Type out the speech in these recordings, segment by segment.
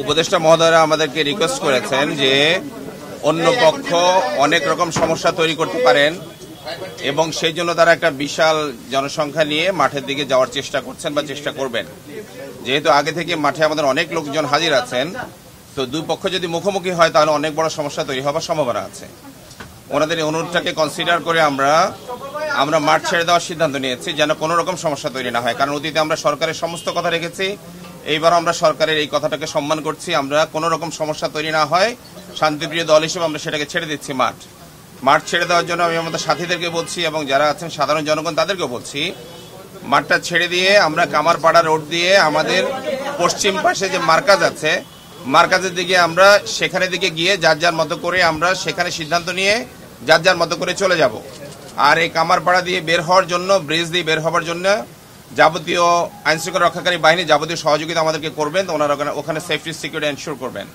উপদেষ্টা মহোদয়রা আমাদেরকে রিকোয়েস্ট করেছেন যে অন্য পক্ষ অনেক রকম সমস্যা তৈরি করতে পারেন এবং সেই জন্য তারা একটা বিশাল জনসংখ্যা নিয়ে মাঠের দিকে যাওয়ার চেষ্টা করছেন বা চেষ্টা করবেন। যেহেতু আগে থেকে মাঠে আমাদের অনেক লোকজন হাজির আছেন, তো দুই পক্ষ যদি মুখোমুখি হয় তাহলে অনেক বড় সমস্যা তৈরি হওয়ার সম্ভাবনা আছে। ওনাদের এই অনুরোধটাকে কনসিডার করে আমরা মাঠ ছেড়ে দেওয়ার সিদ্ধান্ত নিয়েছি যেন কোনো রকম সমস্যা তৈরি না হয়। কারণ অতীতে আমরা সরকারের সমস্ত কথা রেখেছি, এইবার আমরা সরকারের এই কথাটাকে সম্মান করছি। আমরা কোনো রকম সমস্যা তৈরি না হয়, শান্তিপ্রিয় দল হিসেবে আমরা সেটাকে ছেড়ে দিচ্ছি। মাঠ ছেড়ে দেওয়ার জন্য আমি আমাদের সাথীদেরকে বলছি এবং যারা আছেন সাধারণ জনগণ তাদেরকেও বলছি, মাঠটা ছেড়ে দিয়ে আমরা কামারপাড়া রোড দিয়ে আমাদের পশ্চিম পাশে যে মার্কাজ আছে, মার্কাজের দিকে আমরা সেখানে দিকে গিয়ে যার যার মতো করে আমরা সেখানে সিদ্ধান্ত নিয়ে যার যার মতো করে চলে যাব। আর এই কামারপাড়া দিয়ে বের হওয়ার জন্য, ব্রিজ দিয়ে বের হওয়ার জন্য যাবতীয় আইনশৃঙ্খলা রক্ষাকারী বাহিনী যাবতীয় সহযোগিতা আমাদেরকে করবেন, ওনারা ওখানে সেফটি সিকিউরিটি এনশিওর করবেন।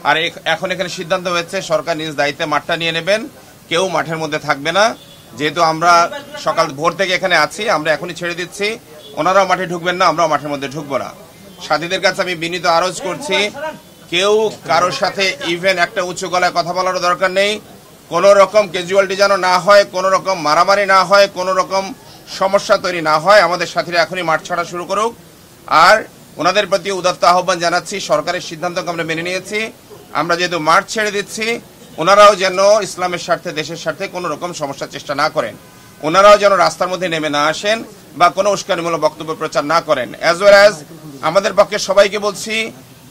আর এখন এখানে সিদ্ধান্ত হয়েছে সরকার নিজ দায়িত্বে মাঠটা নিয়ে নেবেন, কেউ মাঠের মধ্যে থাকবে না। যেহেতু আমরা সকাল ভোর থেকে এখানে আছি, আমরা এখনই ছেড়ে দিচ্ছি, ওনারাও মাঠে ঢুকবেন না, আমরাও মাঠের মধ্যে ঢুকবো না। সাথীদের কাছে আমি বিনীত আরজ করছি, কেউ কারোর সাথে ইভেন একটা উঁচু গলায় কথা বলার দরকার নেই। কোনো রকম ক্যাজুয়ালিটি যেন না হয়, কোনো রকম মারামারি না হয়, কোনো রকম সমস্যা তৈরি না হয়। আমাদের সাথীরা এখনই মাঠ ছাড়া শুরু করুক। আর ওনাদের প্রতি উদাত্ত আহ্বান জানাচ্ছি, সরকারের সিদ্ধান্তকে আমরা মেনে নিয়েছি। আমরা যেহেতু মাঠ ছেড়ে দিচ্ছি, ওনারাও যেন ইসলামের স্বার্থে, দেশের স্বার্থে কোনো রকম সমস্যার চেষ্টা না করেন। ওনারাও যেন রাস্তার মধ্যে নেমে না আসেন বা কোনো উস্কানিমূলক বক্তব্য প্রচার না করেন। অ্যাজ ওয়েল অ্যাজ আমাদের পক্ষে সবাইকে বলছি,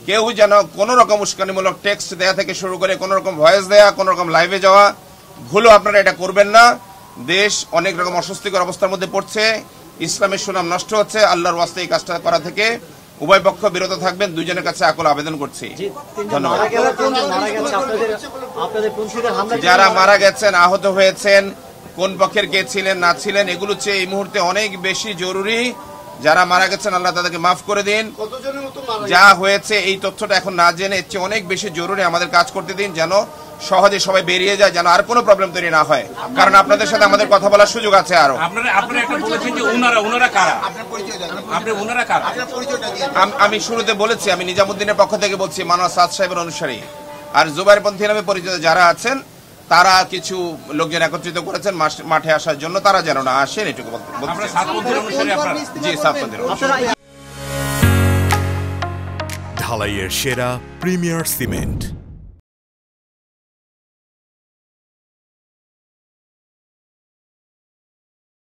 কেউ যেন কোনো রকম উস্কানিমূলক টেক্সট দেয়া থেকে শুরু করে কোনো রকম ভয়েস দেয়া, কোনো রকম লাইভে যাওয়া, ভুলও আপনারা এটা করবেন না। দেশ অনেক রকম অস্বস্তিকর অবস্থার মধ্যে পড়ছে, ইসলামের সুনাম নষ্ট হচ্ছে। আল্লাহর ওয়াস্তে এই কাজটা করা থেকে উভয় পক্ষ বিরত থাকবেন, দুইজনের কাছে আকুল আবেদন করছি। ধন্যবাদ। যারা মারা গেছেন, আহত হয়েছেন, কোন পক্ষের কে ছিলেন না ছিলেন, এগুলো চেয়ে এই মুহূর্তে অনেক বেশি জরুরি। যারা মারা গেছেন আল্লাহ তাদেরকে মাফ করে দিন। যা হয়েছে এই তথ্যটা এখন না জেনে এর চেয়ে অনেক বেশি জরুরি আমাদের কাজ করতে দিন, যেন সহজে সবাই বেরিয়ে যায়, যেন আর কোনো প্রবলেম তৈরি না হয়। কারণ আপনাদের সাথে আমাদের কথা বলার সুযোগ আছে। আরো আমি শুরুতে বলেছি, আমি নিজামুদ্দিনের পক্ষ থেকে বলছি, মানওয়ার সাদ সাহেবের অনুসারী। আর জুবাইরপন্থী নামে পরিচিত যারা আছেন, তারা কিছু লোকজন একত্রিত করেছেন মাঠে আসার জন্য, তারা যেন না আসেন, এটুকু বলতে। জি, সাতপন্থীর ঢালাইয়ের সেরা প্রিমিয়ার সিমেন্ট।